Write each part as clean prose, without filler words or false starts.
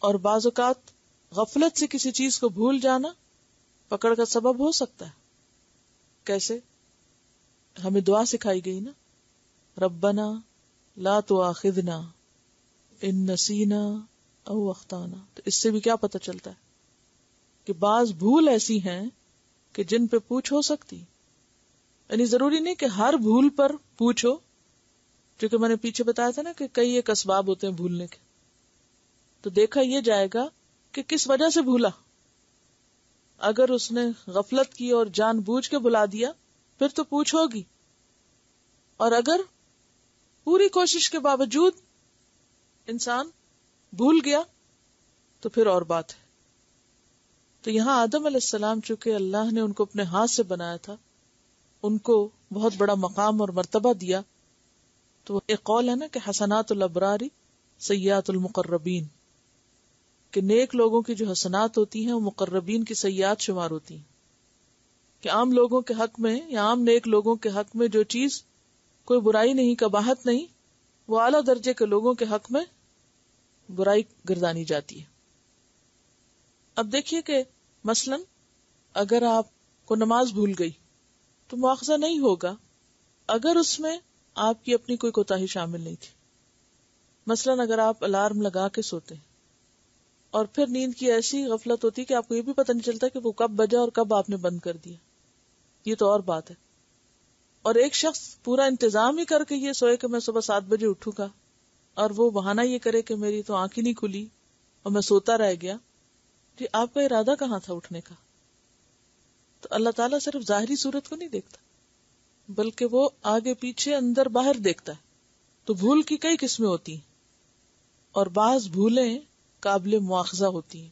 اور بعض اوقات غفلت سے کسی چیز کو بھول جانا پکڑ کا سبب ہو سکتا ہے. کیسے؟ ہمیں دعا سکھائی گئی نا، ربنا لا تؤاخذنا ان نسینا او اخطانا. تو اس سے بھی کیا پتہ چلتا ہے کہ بعض بھول ایسی ہیں کہ جن پہ پوچھ ہو سکتی. یعنی ضروری نہیں کہ ہر بھول پر پوچھو، کیونکہ میں نے پیچھے بتایا تھا نا کہ کئی ایک اسباب ہوتے ہیں بھولنے کے. تو دیکھا یہ جائے گا کہ کس وجہ سے بھولا. اگر اس نے غفلت کی اور جان بوجھ کے بلا دیا پھر تو پوچھ ہوگی، اور اگر پوری کوشش کے باوجود انسان بھول گیا تو پھر اور بات ہے. تو یہاں آدم علیہ السلام چونکہ اللہ نے ان کو اپنے ہاتھ سے بنایا تھا، ان کو بہت بڑا مقام اور مرتبہ دیا. تو ایک قول ہے نا کہ حسنات الابرار سیئات المقربین، کہ نیک لوگوں کی جو حسنات ہوتی ہیں وہ مقربین کی سیئات شمار ہوتی ہیں. کہ عام لوگوں کے حق میں یا عام نیک لوگوں کے حق میں جو چیز کوئی برائی نہیں، قباحت نہیں، وہ اعلیٰ درجے کے لوگوں کے حق میں برائی گردانی جاتی ہے. اب دیکھیے کہ مثلا اگر آپ کو نماز بھول گئی تو مواخذہ نہیں ہوگا اگر اس میں آپ کی اپنی کوئی کوتاہی شامل نہیں تھی. مثلا اگر آپ الارم لگا کے سوتے ہیں اور پھر نیند کی ایسی غفلت ہوتی کہ آپ کو یہ بھی پتہ نہیں چلتا کہ وہ کب بجا اور کب آپ نے بند کر دیا، یہ تو اور بات ہے. اور ایک شخص پورا انتظام ہی کر کے یہ سوئے کہ میں صبح 7 بجے اٹھوں گا، اور وہ بہانہ یہ کرے کہ میری تو آنکھ ہی نہیں کھلی اور میں سوتا رہ گیا. جی آپ کا ارادہ کہاں تھا اٹھنے کا؟ تو اللہ تعالیٰ صرف ظاہری صورت کو نہیں دیکھتا بلکہ وہ آگے پیچھے اندر باہر دیکھتا ہے. تو بھول کی کئی قسمیں ہوتی ہیں اور بعض بھولیں قابل مواخذہ ہوتی ہیں.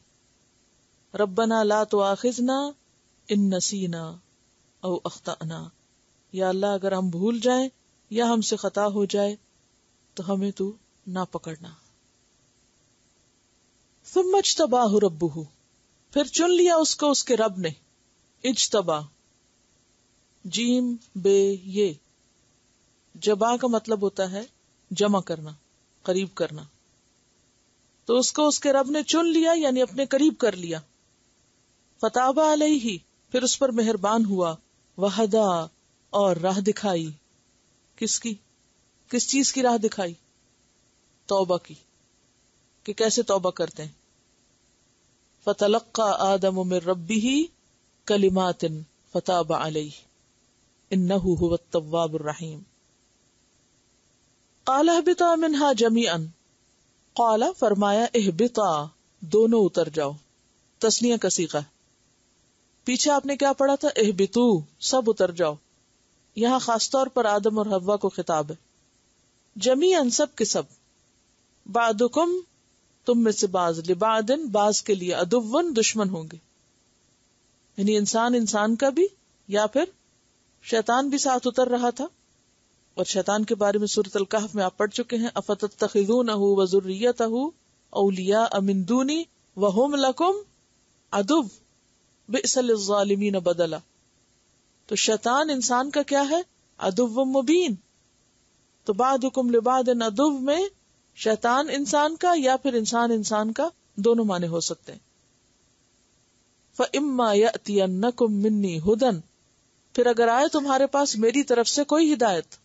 ربنا لا تؤاخذنا ان نسینا او اخطأنا، یا اللہ اگر ہم بھول جائیں یا ہم سے خطا ہو جائے تو ہمیں تو نہ پکڑنا. ثم اجتباہ ربہ، پھر چن لیا اس کو اس کے رب نے. اجتبا جیم بے یہ، جبا کا مطلب ہوتا ہے جمع کرنا، قریب کرنا. تو اس کو اس کے رب نے چن لیا یعنی اپنے قریب کر لیا. فتاب علیہ، پھر اس پر مہربان ہوا. وہدا، اور راہ دکھائی. کس کی؟ کس چیز کی راہ دکھائی؟ توبہ کی، کہ کیسے توبہ کرتے ہیں. فتلقى آدم من ربہ کلمات فتاب علیہ انہ هو التواب الرحیم. قال اہبطا منہا جمیعا، قال فرمایا اہبطا دونوں اتر جاؤ. تثنیہ کا صیغہ. پیچھے آپ نے کیا پڑھا تھا؟ اہبطو سب اتر جاؤ. یہاں خاص طور پر آدم اور حوا کو خطاب ہے. جمیعا سب کے سب. بعدکم تم میں سے بعض، لبعدن بعض کے لیے، عدون دشمن ہوں گے. یعنی انسان انسان کا بھی، یا پھر شیطان بھی ساتھ اتر رہا تھا. اور شیطان کے بارے میں سورۃ الکہف میں آپ پڑھ چکے ہیں. افتتخذونہ وذریتہ اولیاء من دونی وہم لکم عدو بئس للظالمین بدلا. تو شیطان انسان کا کیا ہے؟ عدو مبین. تو بعدکم لبعد عدو میں شیطان انسان کا یا پھر انسان انسان کا دونوں معنی ہو سکتے ہیں. فَإِمَّا يَأْتِيَنَّكُم مِّنِّي هُدًى، پھر اگر آئے تمہارے پاس میری طرف سے کوئی ہدایت.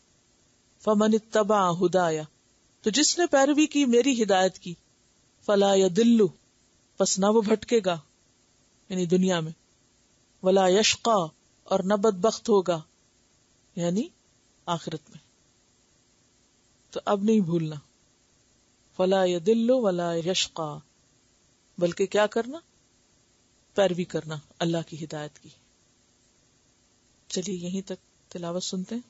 فَمَنِ اتَّبَعَ هُدَايَ، تو جس نے پیروی کی میری ہدایت کی. فَلَا يَضِلُّ، پس نہ وہ بھٹکے گا یعنی دنیا میں. وَلَا يَشْقَى، اور نہ بدبخت ہوگا یعنی آخرت میں. تو اب نہیں بھولنا. فلا يضل ولا يشقى، بلکہ کیا کرنا؟ پیروی کرنا اللہ کی ہدایت کی. چلیے یہیں تک تلاوت سنتے ہیں.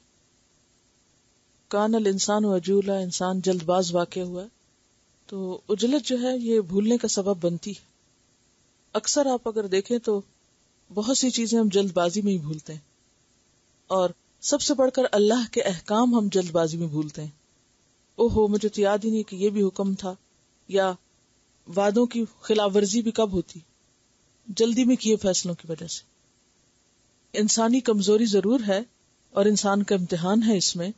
کان الانسان عجولا، انسان جلد باز واقع ہوا ہے. تو عجلت جو ہے یہ بھولنے کا سبب بنتی ہے. اکثر آپ اگر دیکھیں تو بہت سی چیزیں ہم جلد بازی میں ہی بھولتے ہیں، اور سب سے بڑھ کر اللہ کے احکام ہم جلد بازی میں بھولتے ہیں. اوہو مجھے تو یاد ہی نہیں کہ یہ بھی حکم تھا، یا وعدوں کی خلاف ورزی بھی کب ہوتی، جلدی میں کیے فیصلوں کی وجہ سے. انسانی کمزوری ضرور ہے اور انسان کا امتحان ہے اس میں،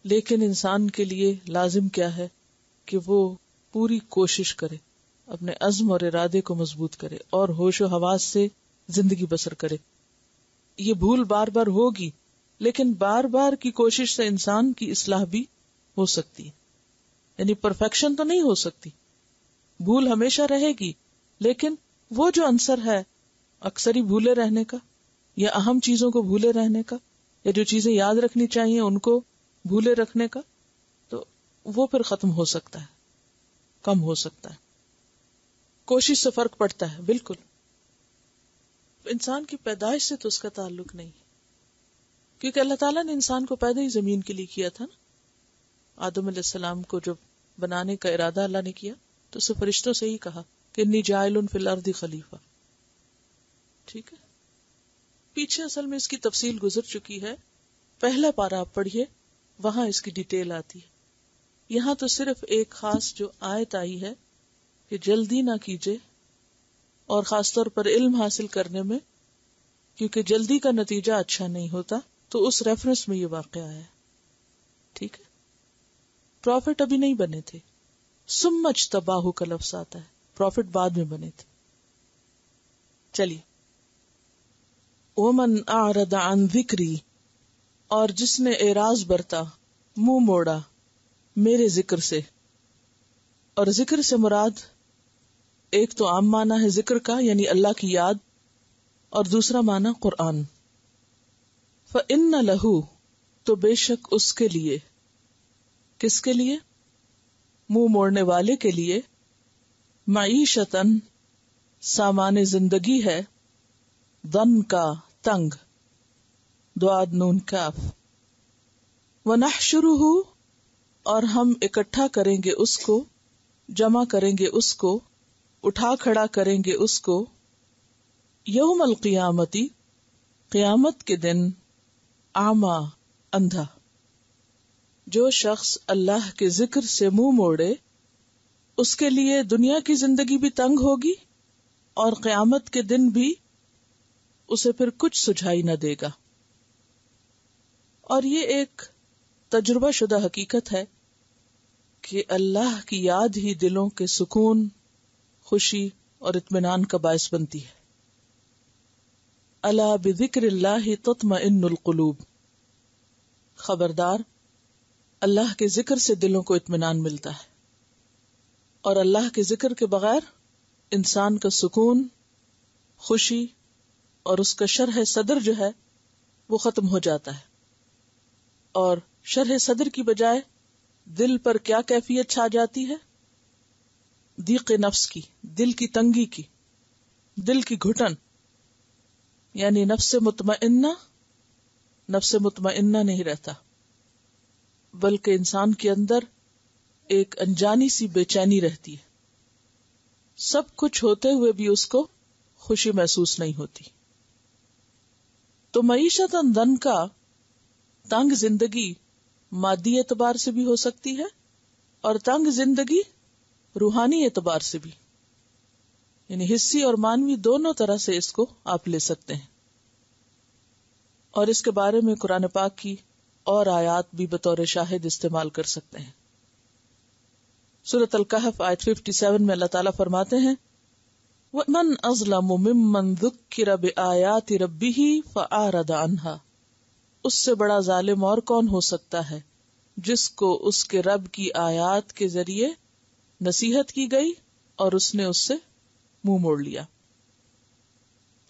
لیکن انسان کے لیے لازم کیا ہے کہ وہ پوری کوشش کرے اپنے عزم اور ارادے کو مضبوط کرے اور ہوش و حواس سے زندگی بسر کرے. یہ بھول بار بار ہوگی، لیکن بار بار کی کوشش سے انسان کی اصلاح بھی ہو سکتی ہے. یعنی پرفیکشن تو نہیں ہو سکتی، بھول ہمیشہ رہے گی، لیکن وہ جو عنصر ہے اکثر ہی بھولے رہنے کا یا اہم چیزوں کو بھولے رہنے کا یا جو چیزیں یاد رکھنی چاہیے ان کو بھولے رکھنے کا، تو وہ پھر ختم ہو سکتا ہے، کم ہو سکتا ہے. کوشش سے فرق پڑتا ہے. بالکل انسان کی پیدائش سے تو اس کا تعلق نہیں، کیونکہ اللہ تعالیٰ نے انسان کو پیدا ہی زمین کے لیے کیا تھا نا. آدم علیہ السلام کو جب بنانے کا ارادہ اللہ نے کیا تو اسے فرشتوں سے ہی کہا کہ انی جاعل فی الارض خلیفہ. ٹھیک ہے، پیچھے اصل میں اس کی تفصیل گزر چکی ہے. پہلا پارہ آپ پڑھیے، وہاں اس کی ڈیٹیل آتی ہے. یہاں تو صرف ایک خاص جو آیت آئی ہے کہ جلدی نہ کیجیے، اور خاص طور پر علم حاصل کرنے میں، کیونکہ جلدی کا نتیجہ اچھا نہیں ہوتا، تو اس ریفرنس میں یہ واقعہ ہے. ٹھیک ہے، پروفٹ ابھی نہیں بنے تھے. ثم اجتباہ کا لفظ آتا ہے، پروفٹ بعد میں بنے تھے. چلیے، ومن اعرض عن ذکری، اور جس نے اعراض برتا، منہ موڑا میرے ذکر سے. اور ذکر سے مراد ایک تو عام معنی ہے ذکر کا، یعنی اللہ کی یاد، اور دوسرا معنی قرآن. فإن لہ، تو بے شک اس کے لیے، کس کے لیے؟ منہ موڑنے والے کے لیے، معیشتاً، سامان زندگی ہے، ضن کا تنگ، ضاد نون کاف. ونحشرہ، اور ہم اکٹھا کریں گے اس کو، جمع کریں گے اس کو، اٹھا کھڑا کریں گے اس کو، یوم القیامتی، قیامت کے دن، اعمیٰ، اندھا. جو شخص اللہ کے ذکر سے منہ موڑے اس کے لیے دنیا کی زندگی بھی تنگ ہوگی اور قیامت کے دن بھی اسے پھر کچھ سجھائی نہ دے گا. اور یہ ایک تجربہ شدہ حقیقت ہے کہ اللہ کی یاد ہی دلوں کے سکون، خوشی اور اطمینان کا باعث بنتی ہے. الا بذکر اللہ تطمئن القلوب، خبردار، اللہ کے ذکر سے دلوں کو اطمینان ملتا ہے، اور اللہ کے ذکر کے بغیر انسان کا سکون، خوشی اور اس کا شرح صدر جو ہے وہ ختم ہو جاتا ہے. اور شرح صدر کی بجائے دل پر کیا کیفیت چھا جاتی ہے؟ ضیق نفس کی، دل کی تنگی کی، دل کی گھٹن. یعنی نفس مطمئنہ نہیں رہتا، بلکہ انسان کے اندر ایک انجانی سی بے چینی رہتی ہے. سب کچھ ہوتے ہوئے بھی اس کو خوشی محسوس نہیں ہوتی. تو معیشت ضن کا تنگ زندگی مادی اعتبار سے بھی ہو سکتی ہے اور تنگ زندگی روحانی اعتبار سے بھی، یعنی حسی اور مانوی دونوں طرح سے اس کو آپ لے سکتے ہیں. اور اس کے بارے میں قرآن پاک کی اور آیات بھی بطور شاہد استعمال کر سکتے ہیں. سورۃ الکہف آیت 57 میں اللہ تعالیٰ فرماتے ہیں وَمَنْ أَظْلَمُ مِمَّنْ ذُكِّرَ بِآيَاتِ رَبِّهِ فَأَعْرَضَ عَنْهَا، اس سے بڑا ظالم اور کون ہو سکتا ہے جس کو اس کے رب کی آیات کے ذریعے نصیحت کی گئی اور اس نے اس سے منہ موڑ لیا.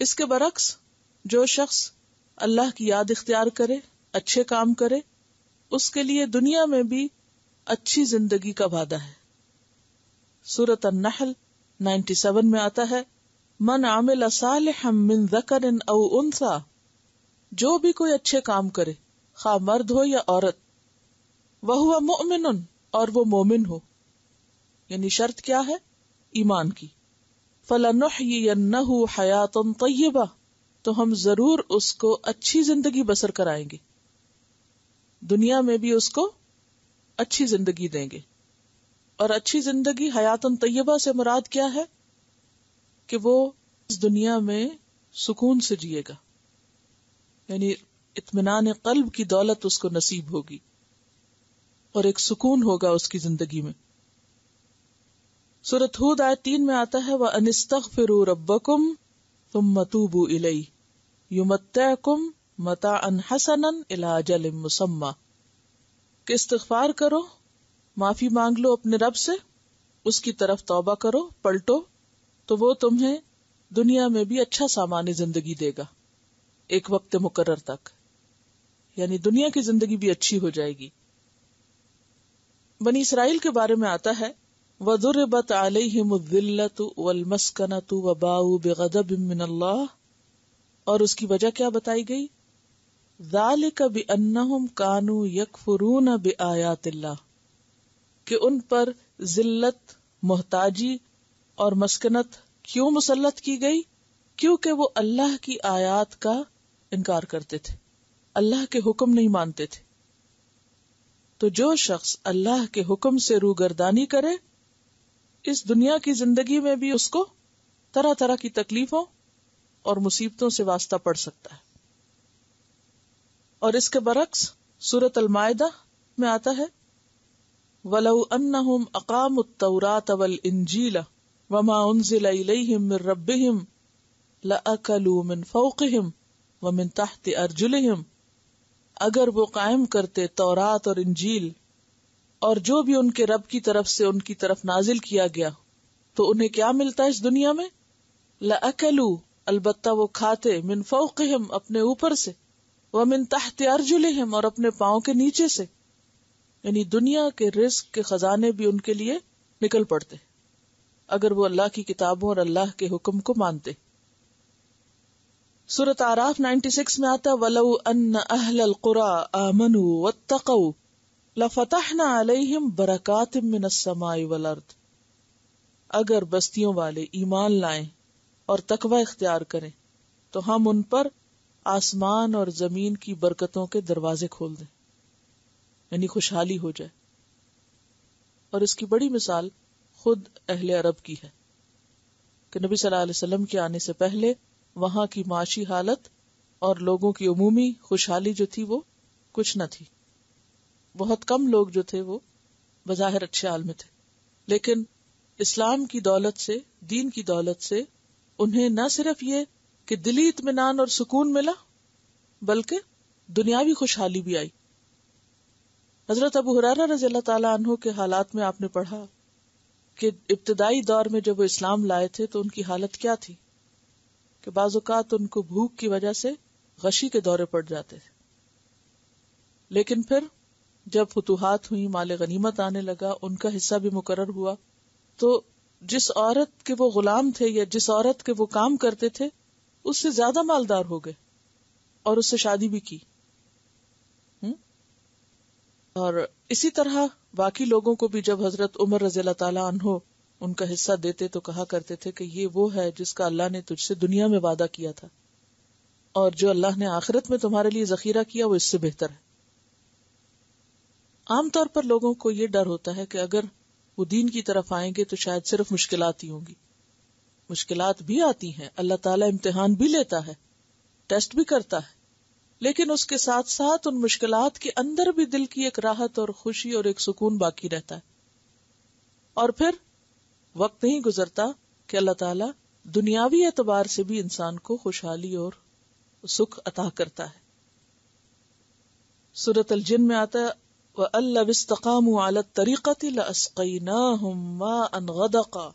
اس کے برعکس جو شخص اللہ کی یاد اختیار کرے، اچھے کام کرے، اس کے لیے دنیا میں بھی اچھی زندگی کا وعدہ ہے. سورۃ النحل 97 میں آتا ہے من عمل صالحا من ذکر او انثی، جو بھی کوئی اچھے کام کرے خواہ مرد ہو یا عورت، وہو مؤمن، اور وہ مومن ہو، یعنی شرط کیا ہے؟ ایمان کی. فلنحیینہ حیاتا طیبہ، تو ہم ضرور اس کو اچھی زندگی بسر کرائیں گے، دنیا میں بھی اس کو اچھی زندگی دیں گے. اور اچھی زندگی حیاتا طیبہ سے مراد کیا ہے؟ کہ وہ اس دنیا میں سکون سے جیے گا، یعنی اطمینان قلب کی دولت اس کو نصیب ہوگی اور ایک سکون ہوگا اس کی زندگی میں. سورۃ ہود آیت 3 میں آتا ہے وَأَنِسْتَغْفِرُوا رَبَّكُمْ ثُمَّ تُوبُوا إِلَيْهِ يُمَتِّعْكُمْ مَتَاعًا حَسَنًا إِلَىٰ أَجَلٍ مُّسَمًّى، کہ استغفار کرو، معافی مانگ لو اپنے رب سے، اس کی طرف توبہ کرو، پلٹو، تو وہ تمہیں دنیا میں بھی اچھا سامان زندگی دے گا ایک وقت مقرر تک، یعنی دنیا کی زندگی بھی اچھی ہو جائے گی۔ بنی اسرائیل کے بارے میں آتا ہے وَضُرِبَتْ عَلَيْهِمُ الذِّلَّةُ وَالْمَسْكَنَةُ وَبَاءُوا بِغَضَبٍ مِّنَ اللَّهِ، اور اس کی وجہ کیا بتائی گئی؟ ذَلِكَ بِأَنَّهُمْ كَانُوا يَكْفُرُونَ بِآيَاتِ اللَّهِ، کہ ان پر ذلت، محتاجی اور مسکنت کیوں مسلط کی گئی؟ کیونکہ وہ اللہ کی آیات کا انکار کرتے تھے، اللہ کے حکم نہیں مانتے تھے۔ تو جو شخص اللہ کے حکم سے روگردانی کرے، اس دنیا کی زندگی میں بھی اس کو طرح طرح کی تکلیفوں اور مصیبتوں سے واسطہ پڑ سکتا ہے۔ اور اس کے برعکس سورۃ المائدہ میں آتا ہے وَلَوْ أَنَّهُمْ أَقَامُوا التَّوْرَاةَ وَالْإِنْجِيلَ وَمَا أُنزِلَ إِلَيْهِمْ مِنْ رَبِّهِمْ لَأَكَلُوا مِنْ فَوْقِهِمْ وَمِنْ تَحْتِ أَرْجُلِهِمْ، اگر وہ قائم کرتے تورات اور انجیل اور جو بھی ان کے رب کی طرف سے ان کی طرف نازل کیا گیا، تو انہیں کیا ملتا ہے اس دنیا میں؟ لَأَكَلُوا، البتہ وہ کھاتے، من فوقہم، اپنے اوپر سے، ومن تحت ارجلہم، اور اپنے پاؤں کے نیچے سے، یعنی دنیا کے رزق کے خزانے بھی ان کے لیے نکل پڑتے اگر وہ اللہ کی کتابوں اور اللہ کے حکم کو مانتے۔ سورۃ اعراف 96 میں آتا وَلَوْ أَنَّ أَهْلَ الْقُرَىٰ آمَنُوا وَاتَّقَوْا لَفَتَحْنَا عَلَيْهِمْ بَرَكَاتٍ مِّنَ السَّمَاءِ وَالْأَرْضِ، اگر بستیوں والے ایمان لائیں اور تقوی اختیار کریں تو ہم ان پر آسمان اور زمین کی برکتوں کے دروازے کھول دیں، یعنی خوشحالی ہو جائے۔ اور اس کی بڑی مثال خود اہل عرب کی ہے کہ نبی صلی اللہ علیہ وسلم کے آنے سے پہلے وہاں کی معاشی حالت اور لوگوں کی عمومی خوشحالی جو تھی وہ کچھ نہ تھی، بہت کم لوگ جو تھے وہ بظاہر اچھے حال میں تھے، لیکن اسلام کی دولت سے، دین کی دولت سے انہیں نہ صرف یہ کہ دلی اطمینان اور سکون ملا بلکہ دنیاوی خوشحالی بھی آئی۔ حضرت ابو ہریرہ رضی اللہ تعالیٰ عنہ کے حالات میں آپ نے پڑھا کہ ابتدائی دور میں جب وہ اسلام لائے تھے تو ان کی حالت کیا تھی کہ بعض اوقات ان کو بھوک کی وجہ سے غشی کے دورے پڑ جاتے تھے، لیکن پھر جب فتوحات ہوئی، مال غنیمت آنے لگا، ان کا حصہ بھی مقرر ہوا، تو جس عورت کے وہ غلام تھے یا جس عورت کے وہ کام کرتے تھے اس سے زیادہ مالدار ہو گئے اور اس سے شادی بھی کی۔ اور اسی طرح باقی لوگوں کو بھی جب حضرت عمر رضی اللہ تعالیٰ عنہ ان کا حصہ دیتے تو کہا کرتے تھے کہ یہ وہ ہے جس کا اللہ نے تجھ سے دنیا میں وعدہ کیا تھا، اور جو اللہ نے آخرت میں تمہارے لیے ذخیرہ کیا وہ اس سے بہتر ہے۔ عام طور پر لوگوں کو یہ ڈر ہوتا ہے کہ اگر وہ دین کی طرف آئیں گے تو شاید صرف مشکلات ہی ہوں گی۔ مشکلات بھی آتی ہیں، اللہ تعالیٰ امتحان بھی لیتا ہے، ٹیسٹ بھی کرتا ہے، لیکن اس کے ساتھ ساتھ ان مشکلات کے اندر بھی دل کی ایک راحت اور خوشی اور ایک سکون باقی رہتا ہے۔ اور پھر وقت نہیں گزرتا کہ اللہ تعالیٰ دنیاوی اعتبار سے بھی انسان کو خوشحالی اور سکھ عطا کرتا ہے۔ سورۃ الجن میں آتا ہے وَأَن لَّوِ اسْتَقَامُوا عَلَى الطَّرِيقَةِ لَأَسْقَيْنَاهُم مَّاءً غَدَقًا،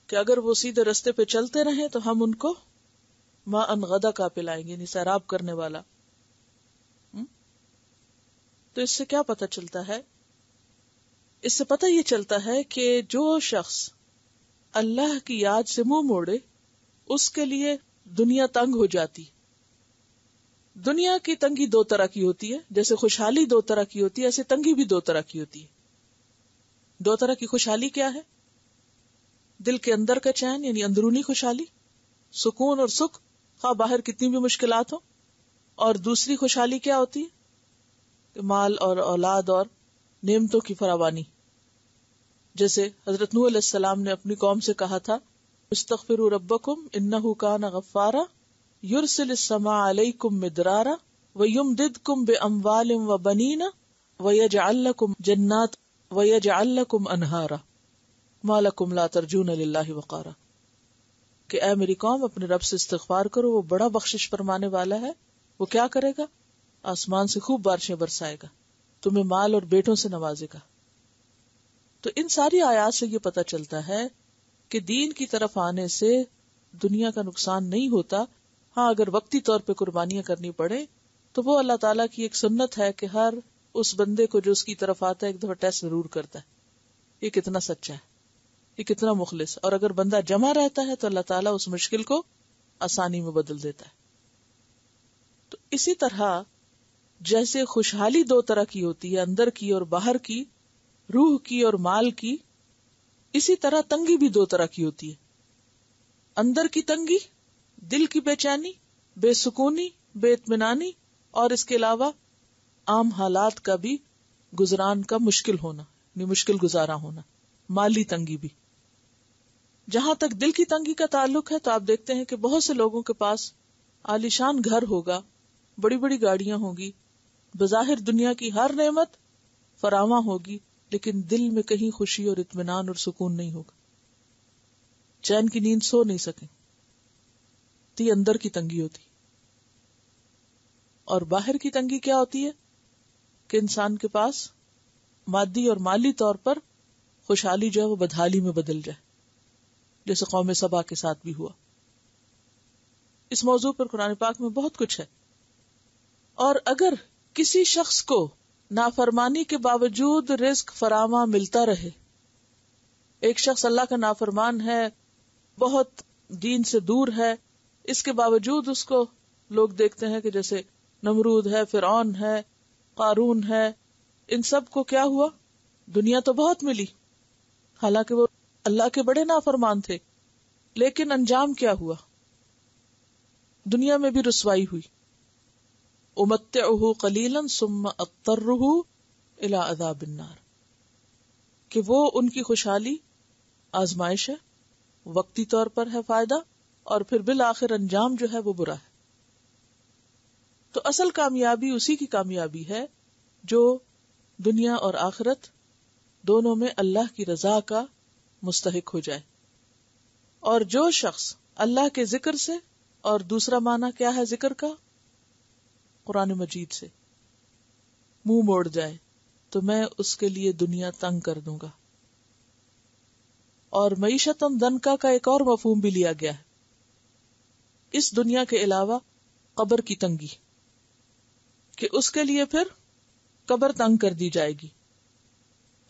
کہ اگر وہ سیدھے رستے پہ چلتے رہیں تو ہم ان کو ماءً غدقا پلائیں گے، یعنی سیراب کرنے والا۔ تو اس سے کیا پتہ چلتا ہے؟ اس سے پتہ یہ چلتا ہے کہ جو شخص اللہ کی یاد سے منہ موڑے اس کے لیے دنیا تنگ ہو جاتی۔ دنیا کی تنگی دو طرح کی ہوتی ہے، جیسے خوشحالی دو طرح کی ہوتی ہے ایسے تنگی بھی دو طرح کی ہوتی ہے۔ دو طرح کی خوشحالی کیا ہے؟ دل کے اندر کا چین، یعنی اندرونی خوشحالی، سکون اور سکھ، خواہ باہر کتنی بھی مشکلات ہوں۔ اور دوسری خوشحالی کیا ہوتی ہے؟ کہ مال اور اولاد اور نعمتوں کی فراوانی، جیسے حضرت نوح علیہ السلام نے اپنی قوم سے کہا تھا استغفروا ربکم انہ کان غفارا یرسل السماء علیکم مدرارا ویمددکم باموال وبنین ویجعل لکم جنات ویجعل لکم انہارا، ما لکم لا ترجون للہ وقارا، کہ اے میری قوم اپنے رب سے استغفار کرو، وہ بڑا بخشش فرمانے والا ہے. وہ کیا کرے گا؟ آسمان سے خوب بارشیں برسائے گا، تمہیں مال اور بیٹوں سے نوازے گا. تو ان ساری آیات سے یہ پتہ چلتا ہے کہ دین کی طرف آنے سے دنیا کا نقصان نہیں ہوتا. ہاں اگر وقتی طور پہ قربانیاں کرنی پڑے تو وہ اللہ تعالیٰ کی ایک سنت ہے کہ ہر اس بندے کو جو اس کی طرف آتا ہے ایک دفعہ ٹیسٹ ضرور کرتا ہے، یہ کتنا سچا ہے، یہ کتنا مخلص. اور اگر بندہ جمع رہتا ہے تو اللہ تعالیٰ اس مشکل کو آسانی میں بدل دیتا ہے. تو اسی طرح جیسے خوشحالی دو طرح کی ہوتی ہے، اندر کی اور باہر کی، روح کی اور مال کی، اسی طرح تنگی بھی دو طرح کی ہوتی ہے. اندر کی تنگی، دل کی بے چینی، بے سکونی، بے اطمینانی، اور اس کے علاوہ عام حالات کا بھی گزران کا مشکل ہونا، یعنی مشکل گزارا ہونا. مالی تنگی بھی. جہاں تک دل کی تنگی کا تعلق ہے تو آپ دیکھتے ہیں کہ بہت سے لوگوں کے پاس عالیشان گھر ہوگا، بڑی بڑی گاڑیاں ہوں گی، بظاہر دنیا کی ہر نعمت فراواں ہوگی، لیکن دل میں کہیں خوشی اور اطمینان اور سکون نہیں ہوگا، چین کی نیند سو نہیں سکیں. تی اندر کی تنگی ہوتی. اور باہر کی تنگی کیا ہوتی ہے کہ انسان کے پاس مادی اور مالی طور پر خوشحالی جو ہے وہ بدحالی میں بدل جائے، جیسے قوم سبا کے ساتھ بھی ہوا. اس موضوع پر قرآن پاک میں بہت کچھ ہے. اور اگر کسی شخص کو نافرمانی کے باوجود رزق فراواں ملتا رہے، ایک شخص اللہ کا نافرمان ہے، بہت دین سے دور ہے، اس کے باوجود اس کو لوگ دیکھتے ہیں کہ جیسے نمرود ہے، فرعون ہے، قارون ہے، ان سب کو کیا ہوا؟ دنیا تو بہت ملی، حالانکہ وہ اللہ کے بڑے نافرمان تھے، لیکن انجام کیا ہوا؟ دنیا میں بھی رسوائی ہوئی. امتعہ قلیلا ثم اضطرہ الی عذاب النار، کہ وہ ان کی خوشحالی آزمائش ہے، وقتی طور پر ہے فائدہ، اور پھر بالآخر انجام جو ہے وہ برا ہے. تو اصل کامیابی اسی کی کامیابی ہے جو دنیا اور آخرت دونوں میں اللہ کی رضا کا مستحق ہو جائے. اور جو شخص اللہ کے ذکر سے، اور دوسرا معنی کیا ہے ذکر کا؟ قرآن مجید سے منہ موڑ جائے تو میں اس کے لیے دنیا تنگ کر دوں گا. اور معیشتاً دنکا کا ایک اور مفہوم بھی لیا گیا ہے، اس دنیا کے علاوہ قبر کی تنگی، کہ اس کے لیے پھر قبر تنگ کر دی جائے گی.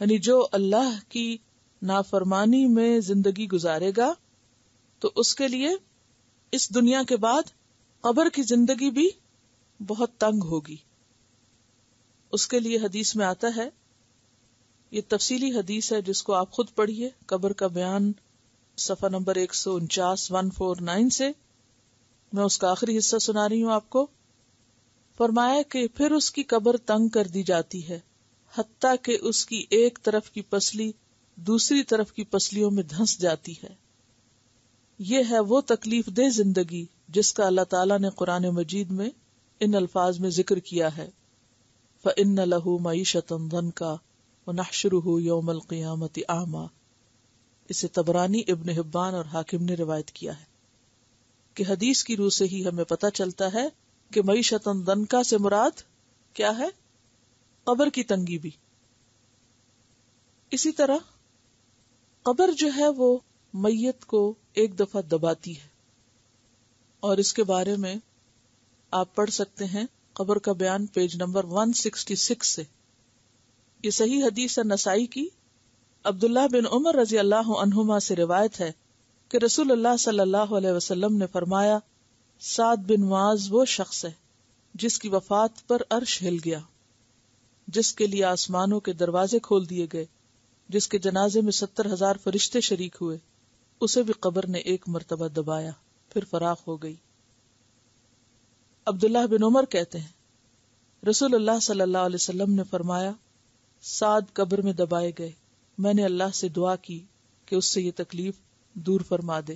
یعنی جو اللہ کی نافرمانی میں زندگی گزارے گا تو اس کے لیے اس دنیا کے بعد قبر کی زندگی بھی بہت تنگ ہوگی. اس کے لیے حدیث میں آتا ہے، یہ تفصیلی حدیث ہے جس کو آپ خود پڑھیے، قبر کا بیان صفحہ نمبر 149 سے، میں اس کا آخری حصہ سنا رہی ہوں آپ کو. فرمایا کہ پھر اس کی قبر تنگ کر دی جاتی ہے حتیٰ کہ اس کی ایک طرف کی پسلی دوسری طرف کی پسلیوں میں دھنس جاتی ہے. یہ ہے وہ تکلیف دہ زندگی جس کا اللہ تعالیٰ نے قرآن مجید میں ان الفاظ میں ذکر کیا ہے، فَإِنَّ لَهُ مَعِيشَةً ضَنْكَ وَنَحْشُرُهُ يَوْمَ الْقِيَامَةِ أَعْمَى. اسے طبرانی، ابن حبان اور حاکم نے روایت کیا ہے کہ حدیث کی روح سے ہی ہمیں پتہ چلتا ہے کہ معیشتاً ضنکا سے مراد کیا ہے؟ قبر کی تنگی بھی. اسی طرح قبر جو ہے وہ میت کو ایک دفعہ دباتی ہے، اور اس کے بارے میں آپ پڑھ سکتے ہیں قبر کا بیان پیج نمبر 166 سے. یہ صحیح حدیث ہے نسائی کی. عبداللہ بن عمر رضی اللہ عنہما سے روایت ہے کہ رسول اللہ صلی اللہ علیہ وسلم نے فرمایا، سعد بن معاذ وہ شخص ہے جس کی وفات پر عرش ہل گیا، جس کے لیے آسمانوں کے دروازے کھول دیے گئے، جس کے جنازے میں 70,000 فرشتے شریک ہوئے، اسے بھی قبر نے ایک مرتبہ دبایا پھر فراخ ہو گئی. عبداللہ بن عمر کہتے ہیں رسول اللہ صلی اللہ علیہ وسلم نے فرمایا، سعد قبر میں دبائے گئے، میں نے اللہ سے دعا کی کہ اس سے یہ تکلیف دور فرما دے.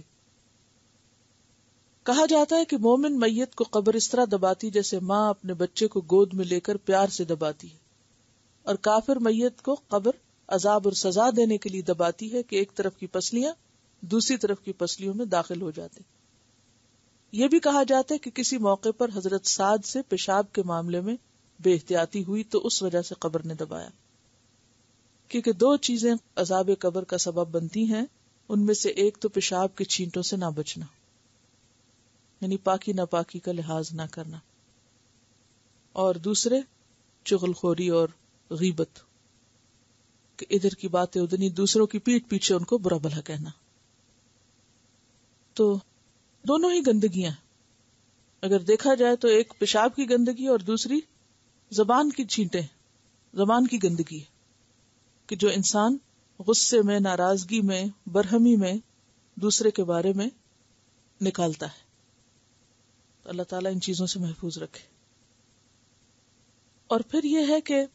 کہا جاتا ہے کہ مومن میت کو قبر اس طرح دباتی جیسے ماں اپنے بچے کو گود میں لے کر پیار سے دباتی ہے، اور کافر میت کو قبر عذاب اور سزا دینے کے لیے دباتی ہے کہ ایک طرف کی پسلیاں دوسری طرف کی پسلیوں میں داخل ہو جاتے. یہ بھی کہا جاتا ہے کہ کسی موقع پر حضرت سعد سے پیشاب کے معاملے میں بے احتیاطی ہوئی تو اس وجہ سے قبر نے دبایا. کیونکہ دو چیزیں عذاب قبر کا سبب بنتی ہیں، ان میں سے ایک تو پیشاب کے چھینٹوں سے نہ بچنا، یعنی پاکی ناپاکی کا لحاظ نہ کرنا، اور دوسرے چغل خوری اور غیبت، کہ ادھر کی باتیں ادھر، دوسروں کی پیٹھ پیچھے ان کو برا بھلا کہنا. تو دونوں ہی گندگیاں اگر دیکھا جائے تو ایک پیشاب کی گندگی اور دوسری زبان کی چھینٹیں، زبان کی گندگی ہے کہ جو انسان غصے میں، ناراضگی میں، برہمی میں دوسرے کے بارے میں نکالتا ہے. تو اللہ تعالیٰ ان چیزوں سے محفوظ رکھے. اور پھر یہ ہے کہ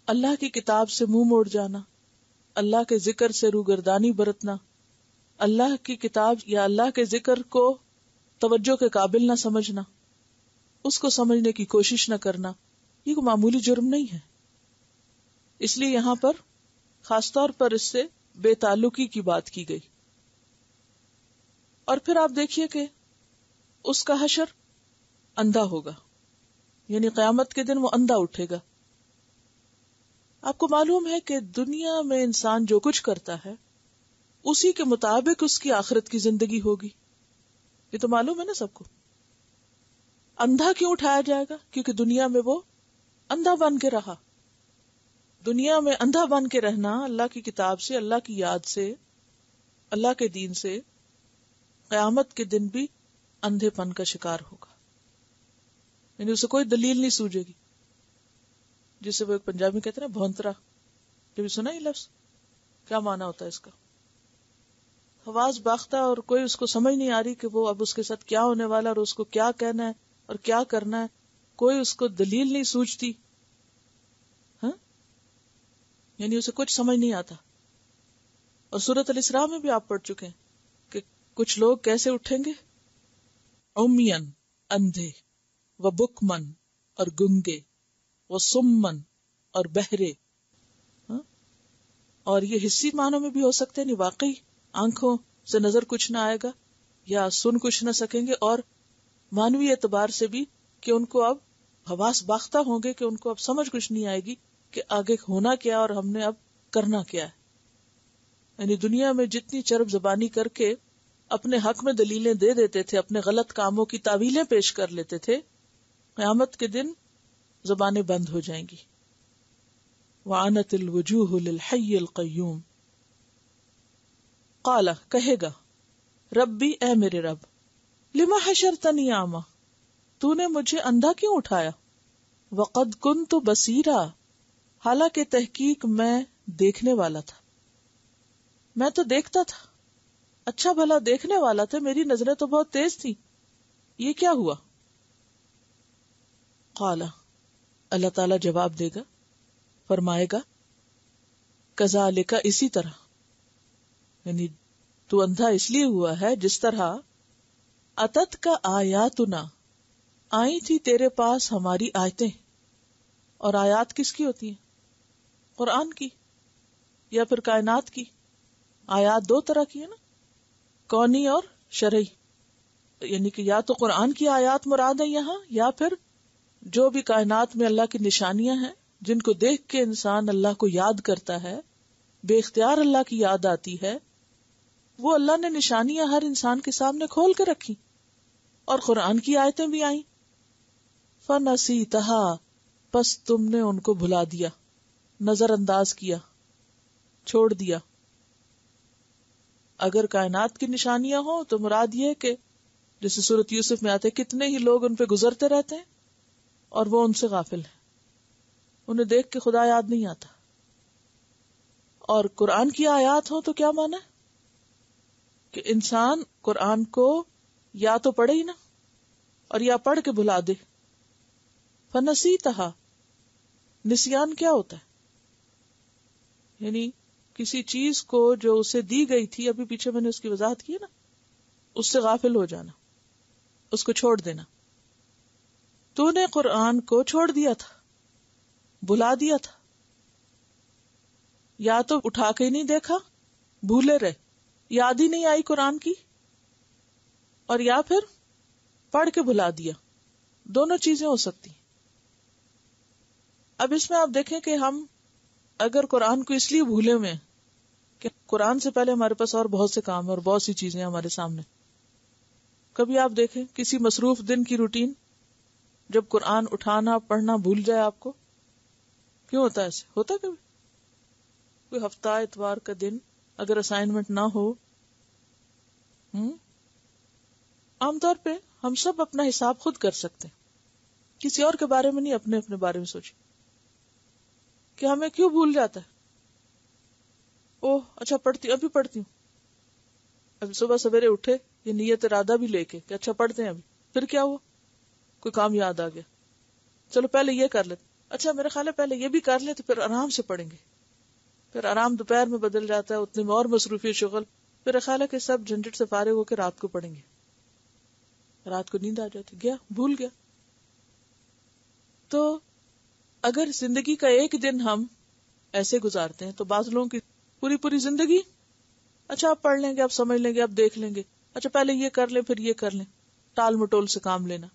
اللہ کی کتاب سے منہ موڑ جانا، اللہ کے ذکر سے روگردانی برتنا، اللہ کی کتاب یا اللہ کے ذکر کو توجہ کے قابل نہ سمجھنا، اس کو سمجھنے کی کوشش نہ کرنا، یہ کوئی معمولی جرم نہیں ہے. اس لیے یہاں پر خاص طور پر اس سے بے تعلقی کی بات کی گئی. اور پھر آپ دیکھیے کہ اس کا حشر اندھا ہوگا، یعنی قیامت کے دن وہ اندھا اٹھے گا. آپ کو معلوم ہے کہ دنیا میں انسان جو کچھ کرتا ہے اسی کے مطابق اس کی آخرت کی زندگی ہوگی. یہ تو معلوم ہے نا سب کو. اندھا کیوں اٹھایا جائے گا؟ کیونکہ دنیا میں وہ اندھا بن کے رہا. دنیا میں اندھا بن کے رہنا اللہ کی کتاب سے، اللہ کی یاد سے، اللہ کے دین سے، قیامت کے دن بھی اندھے پن کا شکار ہوگا. یعنی اسے کوئی دلیل نہیں سوجے گی، جسے وہ ایک پنجابی کہتے ہیں نا بھونترا. کبھی سنا یہ لفظ؟ کیا معنی ہوتا ہے اس کا؟ حواس باختہ، اور کوئی اس کو سمجھ نہیں آ رہی کہ وہ اب اس کے ساتھ کیا ہونے والا اور اس کو کیا کہنا ہے اور کیا کرنا ہے. کوئی اس کو دلیل نہیں سوچتی، ہاں، یعنی اسے کچھ سمجھ نہیں آتا. اور سورۃ الاسراء میں بھی آپ پڑھ چکے ہیں کہ کچھ لوگ کیسے اٹھیں گے، عمین اندھے، و بکمن اور گنگے، و سمن اور بہرے. اور یہ حسی معنوں میں بھی ہو سکتے ہیں، نہیں واقعی آنکھوں سے نظر کچھ نہ آئے گا یا سن کچھ نہ سکیں گے، اور معنوی اعتبار سے بھی کہ ان کو اب حواس باختہ ہوں گے کہ ان کو اب سمجھ کچھ نہیں آئے گی کہ آگے ہونا کیا اور ہم نے اب کرنا کیا ہے. یعنی دنیا میں جتنی چرب زبانی کر کے اپنے حق میں دلیلیں دے دیتے تھے، اپنے غلط کاموں کی تعویلیں پیش کر لیتے تھے، قیامت کے دن زبانیں بند ہو جائیں گی. وعنت الوجوہ للحی القیوم. قال کہے گا، ربی اے میرے رب، لما حشرتنی اعمی، تو نے مجھے اندھا کیوں اٹھایا؟ وقد کنت بصیرا، حالانکہ تحقیق میں دیکھنے والا تھا، میں تو دیکھتا تھا، اچھا بھلا دیکھنے والا تھا، میری نظریں تو بہت تیز تھی، یہ کیا ہوا؟ قال، اللہ تعالیٰ جواب دے گا، فرمائے گا، کذالک، اسی طرح، یعنی تو اندھا اس لیے ہوا ہے جس طرح اتت کا آیاتنا، آئی تھی تیرے پاس ہماری آیتیں. اور آیات کس کی ہوتی ہیں؟ قرآن کی یا پھر کائنات کی. آیات دو طرح کی ہے نا، کونی اور شرعی. یعنی کہ یا تو قرآن کی آیات مراد ہے یہاں، یا پھر جو بھی کائنات میں اللہ کی نشانیاں ہیں جن کو دیکھ کے انسان اللہ کو یاد کرتا ہے، بے اختیار اللہ کی یاد آتی ہے، وہ اللہ نے نشانیاں ہر انسان کے سامنے کھول کے رکھی. اور قرآن کی آیتیں بھی آئیں. فَنَسِيتَهَا، پس تم نے ان کو بھلا دیا، نظر انداز کیا، چھوڑ دیا. اگر کائنات کی نشانیاں ہوں تو مراد یہ کہ جیسے سورۃ یوسف میں آتے کتنے ہی لوگ ان پہ گزرتے رہتے ہیں اور وہ ان سے غافل ہیں، انہیں دیکھ کے خدا یاد نہیں آتا. اور قرآن کی آیات ہوں تو کیا مانا ہے کہ انسان قرآن کو یا تو پڑھے ہی نہ اور یا پڑھ کے بھلا دے. فَنَسِيتَهَا، نسیان کیا ہوتا ہے؟ یعنی کسی چیز کو جو اسے دی گئی تھی، ابھی پیچھے میں نے اس کی وضاحت کی نا، اس سے غافل ہو جانا، اس کو چھوڑ دینا. تو نے قرآن کو چھوڑ دیا تھا، بھلا دیا تھا. یا تو اٹھا کے ہی نہیں دیکھا، بھولے رہے، یاد ہی نہیں آئی قرآن کی، اور یا پھر پڑھ کے بھلا دیا. دونوں چیزیں ہو سکتی. اب اس میں آپ دیکھیں کہ ہم اگر قرآن کو اس لیے بھولے ہوئے ہیں کہ قرآن سے پہلے ہمارے پاس اور بہت سے کام ہیں اور بہت سی چیزیں ہمارے سامنے. کبھی آپ دیکھیں کسی مصروف دن کی روٹین، جب قرآن اٹھانا پڑھنا بھول جائے آپ کو، کیوں ہوتا ہے ایسے؟ ہوتا کبھی کوئی ہفتہ اتوار کا دن اگر اسائنمنٹ نہ ہو، عام طور پہ ہم سب اپنا حساب خود کر سکتے ہیں، کسی اور کے بارے میں نہیں، اپنے اپنے بارے میں سوچیں کہ ہمیں کیوں بھول جاتا ہے. اوہ اچھا پڑھتی ہوں، ابھی پڑھتی ہوں. ابھی صبح سویرے اٹھے یہ نیت ارادہ بھی لے کے کہ اچھا پڑھتے ہیں ابھی، پھر کیا ہوا؟ کوئی کام یاد آ گیا، چلو پہلے یہ کر لیتے، اچھا میرا خیال ہے پہلے یہ بھی کر لیتے پھر آرام سے پڑھیں گے. پھر آرام دوپہر میں بدل جاتا ہے، اتنے میں اور مصروفی شغل، پھر خیال ہے کہ سب جھنجٹ سے فارغ ہو کے رات کو پڑھیں گے. رات کو نیند آ جاتی، گیا بھول گیا. تو اگر زندگی کا ایک دن ہم ایسے گزارتے ہیں تو بعض لوگوں کی پوری زندگی، اچھا آپ پڑھ لیں گے، آپ سمجھ لیں گے، آپ دیکھ لیں گے، اچھا پہلے یہ کر لیں پھر یہ کر لیں، ٹال مٹول سے کام لینا.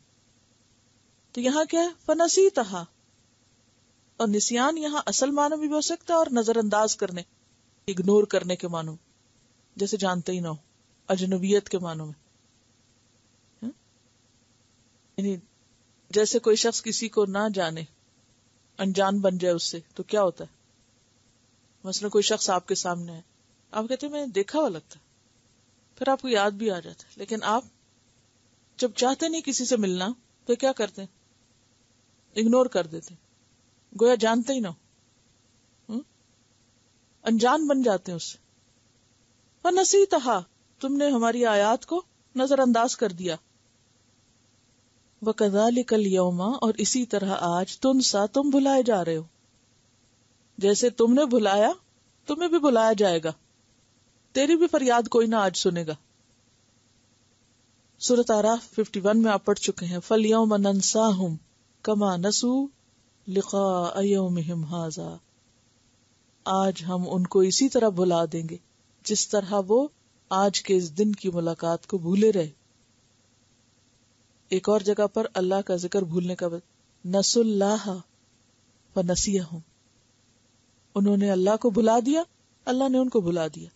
تو یہاں کیا ہے؟ فنسیتھا. اور نسیان یہاں اصل معنی بھی ہو سکتا ہے اور نظر انداز کرنے، اگنور کرنے کے معنوں، جیسے جانتے ہی نہ ہو، اجنبیت کے معنوں میں. یعنی جیسے کوئی شخص کسی کو نہ جانے، انجان بن جائے اس سے، تو کیا ہوتا ہے؟ مثلا کوئی شخص آپ کے سامنے ہے، آپ کہتے ہیں میں نے دیکھا ہوا لگتا ہے، پھر آپ کو یاد بھی آ جاتا ہے، لیکن آپ جب چاہتے نہیں کسی سے ملنا تو کیا کرتے ہیں؟ اگنور کر دیتے ہیں، گویا جانتے ہی نہ ہو، انجان بن جاتے ہیں اس سے. فنسیتھا، تم نے ہماری آیات کو نظر انداز کر دیا. وَكَذَلِكَ الْيَوْمَ، اور اسی طرح آج تنسا، تم بھلائے جا رہے ہو. جیسے تم نے بھلایا تمہیں بھی بھلایا جائے گا، تیری بھی فریاد کوئی نہ آج سنے گا. سورۃ اعراف 51 میں آپ پڑھ چکے ہیں. فَالْيَوْمَ نَنْسَاهُمْ كَمَا نَسُوا لِقَاءَ يَوْمِهِمْ هَذَا، آج ہم ان کو اسی طرح بھلا دیں گے جس طرح وہ آج کے اس دن کی ملاقات کو بھولے رہے. ایک اور جگہ پر اللہ کا ذکر بھولنے کا نسوا اللہ فنسیہم، انہوں نے اللہ کو بھلا دیا، اللہ نے ان کو بھلا دیا.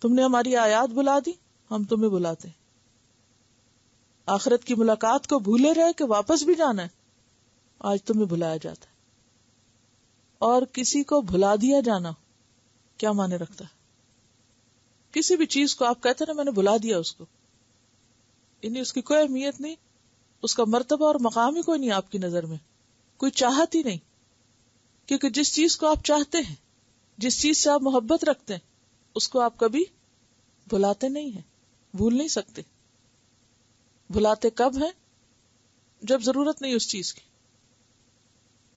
تم نے ہماری آیات بھلا دی، ہم تمہیں بلاتے ہیں. آخرت کی ملاقات کو بھولے رہے کہ واپس بھی جانا ہے، آج تمہیں بلایا جاتا ہے. اور کسی کو بھلا دیا جانا کیا معنی رکھتا ہے؟ کسی بھی چیز کو آپ کہتے ہیں نا میں نے بھلا دیا اس کو، یعنی اس کی کوئی اہمیت نہیں، اس کا مرتبہ اور مقام ہی کوئی نہیں آپ کی نظر میں، کوئی چاہت ہی نہیں. کیونکہ جس چیز کو آپ چاہتے ہیں، جس چیز سے آپ محبت رکھتے ہیں، اس کو آپ کبھی بھلاتے نہیں ہیں، بھول نہیں سکتے. بھلاتے کب ہیں؟ جب ضرورت نہیں اس چیز کی.